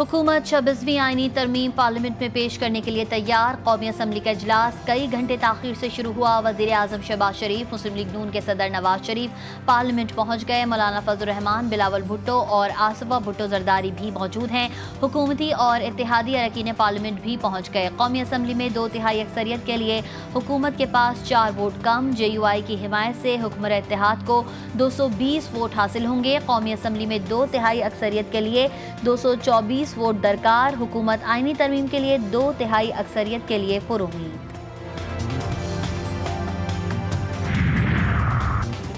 हुकूमत 26वीं आईनी तरमीम पार्लियामेंट में पेश करने के लिए तैयार। कौमी असम्बली का इजलास कई घंटे ताखीर से शुरू हुआ। वज़ीर आज़म शहबाज शरीफ, मुस्लिम लीग नून के सदर नवाज शरीफ पार्लियामेंट पहुँच गए। मौलाना फजल रहमान, बिलावल भुट्टो और आसिफा भुट्टो जरदारी भी मौजूद हैं। हुकूमती और इत्तेहादी अरकान पार्लियामेंट भी पहुँच गए। कौमी असम्बली में 2/3 अक्सरियत के लिए हुकूमत के पास 4 वोट कम। JUI की हिमायत से हुक्मरान इत्तेहाद को 220 वोट हासिल होंगे। कौमी असम्बली में 2/3 अक्सरियत के लिए 224 वोट दरकार। हुकूमत आईनी तरमीम के लिए 2/3 अक्सरियत के लिए पुरुमीद।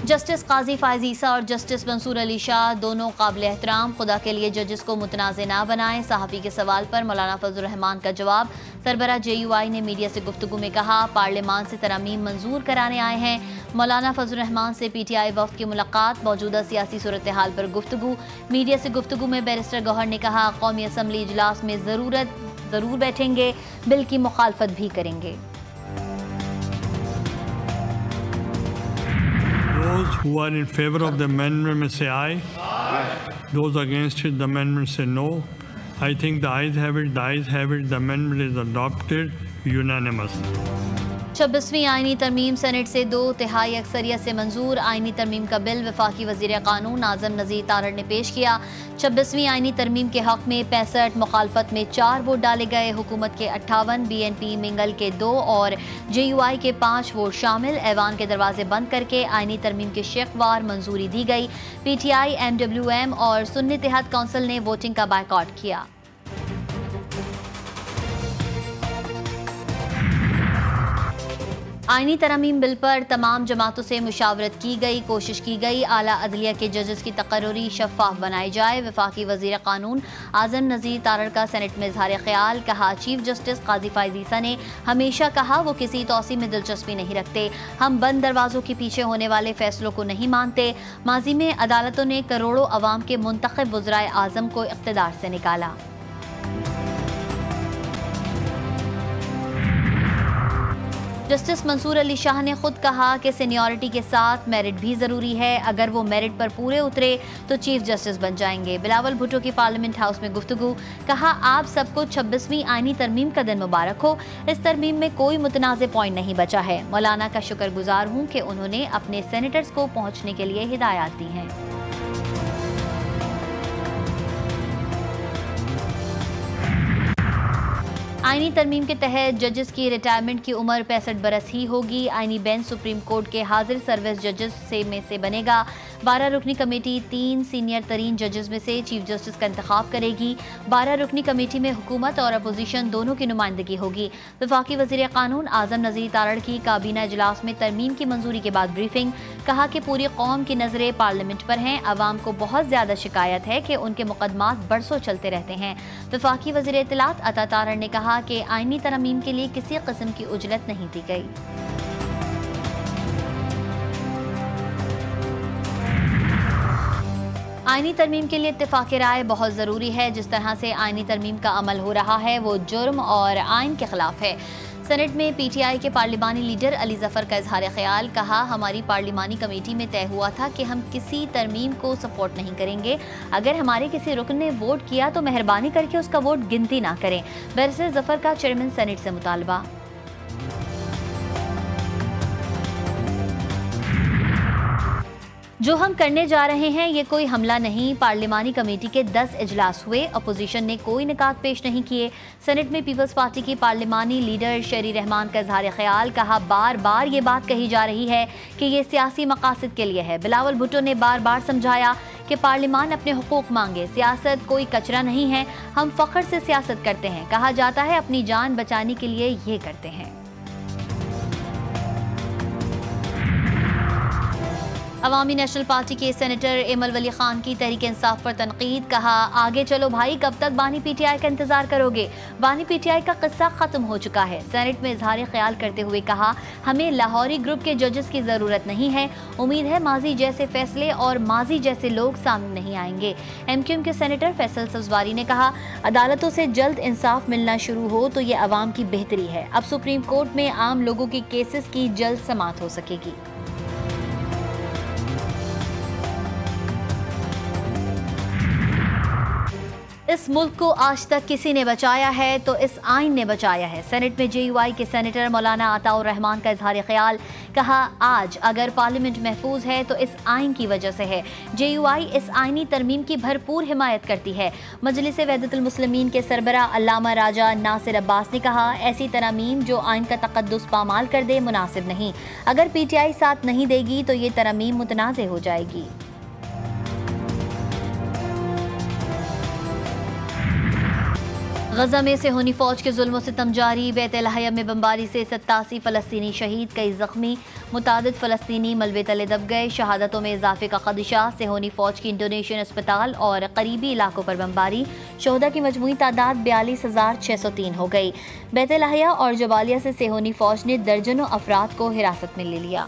जस्टिस काजी फायज ईसा और जस्टिस मंसूर अली शाह दोनों काबिल एहतराम। खुदा के लिए जजेस को मुतनाज़ ना बनाएं। सहाफ़ी के सवाल पर मौलाना फजल रहमान का जवाब। सरबरा JUI ने मीडिया से गुफ्तगू में कहा, पार्लियामान से तरमीम मंजूर कराने आए हैं। मौलाना फजल रहमान से PTI वफ़द की मुलाकात। मौजूदा सियासी सूरत हाल पर गुफ्तगू। मीडिया से गुफ्तगू में बैरिस्टर गौहर ने कहा, कौमी असम्बली इजलास में ज़रूर बैठेंगे, बिल की मुखालफत भी करेंगे। Those who are in favor of the amendment may say aye. Those against it, the amendment say no. I think the ayes have it. The ayes have it. The amendment is adopted unanimously. 26वीं आईनी तरमीम senate से 2/3 अक्सरियत से मंजूर। आईनी तरमीम का bill वफाकी वज़ीर कानून आज़म नज़ीर तारड़ ने पेश किया। 26वीं आईनी तरमीम के हक़ में 65, मुखालफत में 4 वोट डाले गए। हुकूमत के 58, BNP मिंगल के 2 और JUI के 5 वोट शामिल। ऐवान के दरवाजे बंद करके आईनी तरमीम के शेखवार मंजूरी दी गई। PTI, MWM और सुन्नी इत्तेहाद कौंसिल ने वोटिंग का बायकॉट किया। आईनी तरमीम बिल पर तमाम जमातों से मुशावरत की गई। कोशिश की गई आला अदलिया के जजेस की तकर्री शफाफ बनाई जाए। वफाकी वज़ीर कानून आज़म नज़ीर तारड़ का सेनेट में इज़हार ख्याल। कहा, चीफ जस्टिस काजी फायज ईसा ने हमेशा कहा वो किसी तौसी में दिलचस्पी नहीं रखते। हम बंद दरवाज़ों के पीछे होने वाले फैसलों को नहीं मानते। माजी में अदालतों ने करोड़ों अवाम के मुंतखब वज़राए आज़म को इक़्तिदार से निकाला। जस्टिस मंसूर अली शाह ने खुद कहा कि सीनियरिटी के साथ मेरिट भी ज़रूरी है। अगर वो मेरिट पर पूरे उतरे तो चीफ जस्टिस बन जाएंगे। बिलावल भुट्टो की पार्लियामेंट हाउस में गुफ्तगू। कहा, आप सबको 26वीं आईनी तरमीम का दिन मुबारक हो। इस तरमीम में कोई मुतनाज़ पॉइंट नहीं बचा है। मौलाना का शुक्रगुजार हूँ कि उन्होंने अपने सेनेटर्स को पहुँचने के लिए हिदायत दी हैं। आईनी तरमीम के तहत जजेस की रिटायरमेंट की उम्र 65 बरस ही होगी। आईनी बेंच सुप्रीम कोर्ट के हाजिर सर्विस जजेस में से बनेगा। 12 रुकनी कमेटी 3 सीनियर तरीन जजेस में से चीफ जस्टिस का इंतखाब करेगी। 12 रुकनी कमेटी में हुकूमत और अपोजिशन दोनों की नुमाइंदगी होगी। वफाकी वज़ीर कानून आज़म नज़ीर तारड़ की काबीना इजलास में तरमीम की मंजूरी के बाद ब्रीफिंग। कहा कि पूरी कौम की नज़रें पार्लियामेंट पर हैं। अवाम को बहुत ज़्यादा शिकायत है कि उनके मुकदमात बरसों चलते रहते हैं। वफाकी वज़ीर इत्तलात अता तारड़ ने कहा कि आईनी तरमीम के लिए किसी किस्म की उजलत नहीं दी गई। आईनी तरमीम के लिए इत्तेफाक राय बहुत ज़रूरी है। जिस तरह से आईनी तरमीम का अमल हो रहा है वो जुर्म और आइन के खिलाफ है। सेनेट में PTI के पार्लिमानी लीडर अली जफर का इजहार ख्याल। कहा, हमारी पार्लिमानी कमेटी में तय हुआ था कि हम किसी तरमीम को सपोर्ट नहीं करेंगे। अगर हमारे किसी रुकन ने वोट किया तो मेहरबानी करके उसका वोट गिनती ना करें। बैरिस्टर जफर का चेयरमैन सेनेट से मुतालबा। जो हम करने जा रहे हैं ये कोई हमला नहीं। पार्लिमानी कमेटी के 10 इजलास हुए, अपोजिशन ने कोई निकात पेश नहीं किए। सेनेट में पीपल्स पार्टी की पार्लिमानी लीडर शेरी रहमान का इजहार ख्याल। कहा, बार बार ये बात कही जा रही है कि ये सियासी मकासद के लिए है। बिलावल भुट्टो ने बार बार समझाया कि पार्लिमान अपने हुकूक मांगे, सियासत कोई कचरा नहीं है। हम फ़ख्र से सियासत करते हैं। कहा जाता है अपनी जान बचाने के लिए ये करते हैं। अवामी नेशनल पार्टी के सेनेटर एमल वली खान की तहरीक इंसाफ पर तनकीद। कहा, आगे चलो भाई, कब तक बानी PTI का इंतजार करोगे? बानी PTI का किस्सा खत्म हो चुका है। सेनेट में इजहार ख्याल करते हुए कहा, हमें लाहौरी ग्रुप के जजेस की ज़रूरत नहीं है। उम्मीद है माजी जैसे फैसले और माजी जैसे लोग सामने नहीं आएंगे। MQM के सेनेटर फैसल सब्जवारी ने कहा, अदालतों से जल्द इंसाफ मिलना शुरू हो तो ये अवाम की बेहतरी है। अब सुप्रीम कोर्ट में आम लोगों के केसेस की जल्द समाअत हो सकेगी। इस मुल्क को आज तक किसी ने बचाया है तो इस आइन ने बचाया है। सेनेट में JUI के सेनेटर मौलाना अताउर रहमान का इजहार ख्याल, कहा आज अगर पार्लियामेंट महफूज है तो इस आइन की वजह से है। JUI इस आइनी तरमीम की भरपूर हिमायत करती है। मजलिस वहदतुल मुस्लिमीन के सरबरा अल्लामा राजा नासिर अब्बास ने कहा, ऐसी तरमीम जो आइन का तकद्दुस पामाल कर दे मुनासिब नहीं। अगर PTI साथ नहीं देगी तो ये तरमीम मुतनाज़े हो जाएगी। गजा में सेहोनी फौज के जुल्म सितम जारी। बैत लहया में बमबारी से 87 फ़लस्तीनी शहीद, कई जख्मी, मुतादिद फ़लस्तीनी मलबे तले दब गए। शहादतों में इजाफे का खदशा। सेहोनी फौज की इंडोनेशियन अस्पताल और करीबी इलाकों पर बमबारी। शोहदा की मजमूई तादाद 42,603 हो गई। बैत लहया और जबालिया से सेहोनी फौज ने दर्जनों अफराद को हिरासत में ले लिया।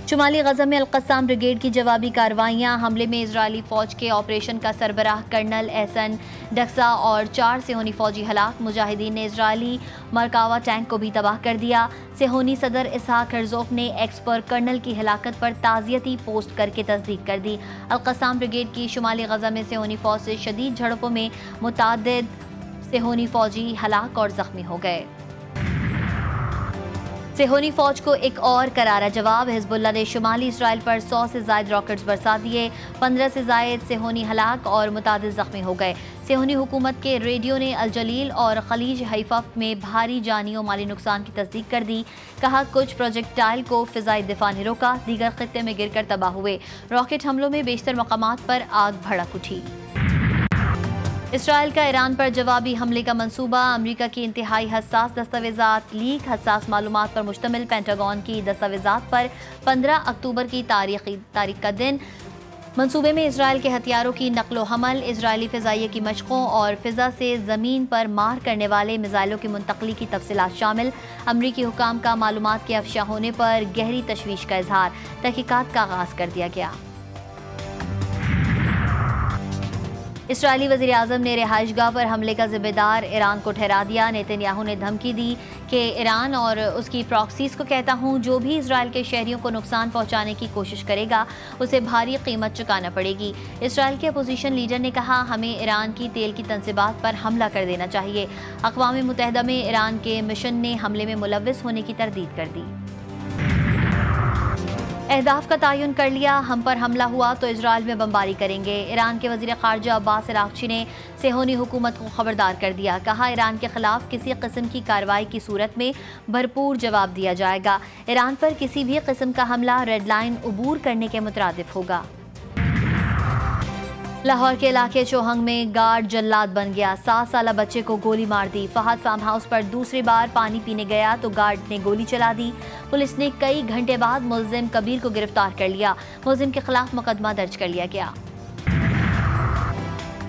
शुमाली गजा में अल-क़स्साम ब्रिगेड की जवाबी कार्रवाइयाँ। हमले में इजरायली फ़ौज के ऑपरेशन का सरबराह कर्नल एहसन डक्सा और 4 सेहोनी फ़ौजी हलाक। मुजाहिदीन ने इजरायली मरकावा टैंक को भी तबाह कर दिया। सेहोनी सदर इसहाक हर्ज़ोग ने एक्स पर कर्नल की हिलाकत पर ताज़ियती पोस्ट करके तस्दीक कर दी। अल-क़स्साम ब्रिगेड की शुमाली गजा में सेहोनी फ़ौज से शदीद झड़पों में मुतादिद सेहोनी फ़ौजी हलाक और ज़ख्मी हो गए। सेहोनी फौज को एक और करारा जवाब। हिजबुल्लाह ने शुमाली इसराइल पर 100 से ज़ायद रॉकेट्स बरसा दिए। 15 से ज़ायद सेहोनी हलाक और मुतादिद ज़ख्मी हो गए। सेहोनी हुकूमत के रेडियो ने अल जलील और खलीज हैफा में भारी जानी और माली नुकसान की तस्दीक कर दी। कहा, कुछ प्रोजेक्टाइल को फ़िज़ाई दिफा ने रोका, दीगर खित्ते में गिरकर तबाह हुए। रॉकेट हमलों में बेशतर मकामात पर आग भड़क उठी। इसराइल का ईरान पर जवाबी हमले का मंसूबा। अमेरिका की इंतहाई हसास दस्तावेज़ात लीक। हसास मालूमात पर मुश्तमिल पेंटागन की दस्तावेज़ात पर 15 अक्टूबर की तारीख का दिन। मंसूबे में इसराइल के हथियारों की नकलो हमल, इसराइली फ़िज़ाइया की मशक़ों और फ़िज़ा से ज़मीन पर मार करने वाले मिज़ाइलों की मुंतकली की तफसीलात शामिल। अमरीकी हुकाम का मालूमात के अफशा होने पर गहरी तशवीश का इजहार। तहकीकात का आगाज़ कर दिया गया। इसराइली वज़ीर आज़म ने रिहाइशगाह पर हमले का जिम्मेदार ईरान को ठहरा दिया। नेतन्याहू ने धमकी दी कि ईरान और उसकी प्रॉक्सीज़ को कहता हूँ, जो भी इसराइल के शहरियों को नुकसान पहुँचाने की कोशिश करेगा उसे भारी कीमत चुकाना पड़ेगी। इसराइल के अपोजिशन लीडर ने कहा, हमें ईरान की तेल की तनसीबात पर हमला कर देना चाहिए। अक़वाम मुत्तहिदा में ईरान के मिशन ने हमले में मुलव्विस होने की तरदीद कर दी। अहदाफ का तयन कर लिया, हम पर हमला हुआ तो इजराइल में बमबारी करेंगे। ईरान के वज़ीर ख़ारजा अब्बास अराग़ची ने सेहोनी हुकूमत को खबरदार कर दिया। कहा, ईरान के खिलाफ किसी किस्म की कार्रवाई की सूरत में भरपूर जवाब दिया जाएगा। ईरान पर किसी भी किस्म का हमला रेड लाइन उबूर करने के मुतरादिफ होगा। लाहौर के इलाके चौहंग में गार्ड जल्लाद बन गया। 7 साला बच्चे को गोली मार दी। फहद फार्म हाउस पर दूसरी बार पानी पीने गया तो गार्ड ने गोली चला दी। पुलिस ने कई घंटे बाद मुल्जिम कबीर को गिरफ्तार कर लिया। मुल्जिम के खिलाफ मुकदमा दर्ज कर लिया गया।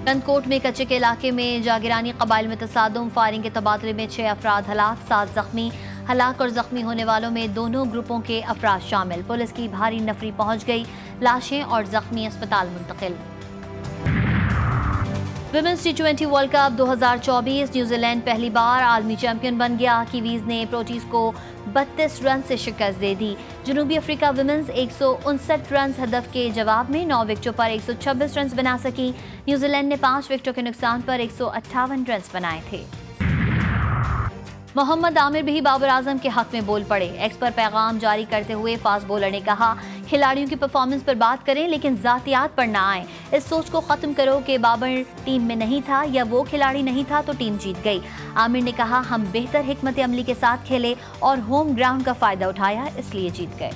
कनकोट में कच्चे के इलाके में जागिरानी कबाइल में तसादुम, फायरिंग के तबादले में 6 अफराद हलाक, 7 जख्मी। हलाक और जख्मी होने वालों में दोनों ग्रुपों के अफराद शामिल। पुलिस की भारी नफरी पहुंच गई। लाशें और जख्मी अस्पताल मुंतकिल। Women's T20 world cup 2024, New Zealand पहली बार आलमी चैंपियन बन गया। कीवीज ने प्रोटीज को 32 रन से शिकस्त दे दी। जनूबी अफ्रीका विमेंस 159 रन हदफ के जवाब में 9 विकेटों पर 126 रन बना सकी। न्यूजीलैंड ने 5 विकेटों के नुकसान पर 158 रन बनाए थे। मोहम्मद आमिर भी बाबर आजम के हक में बोल पड़े। एक्स पर पैगाम जारी करते हुए फास्ट बॉलर ने कहा, खिलाड़ियों की परफॉर्मेंस पर बात करें लेकिन जातियात पर ना आए। इस सोच को ख़त्म करो कि बाबर टीम में नहीं था या वो खिलाड़ी नहीं था तो टीम जीत गई। आमिर ने कहा, हम बेहतर हिकमत अमली के साथ खेले और होम ग्राउंड का फ़ायदा उठाया, इसलिए जीत गए।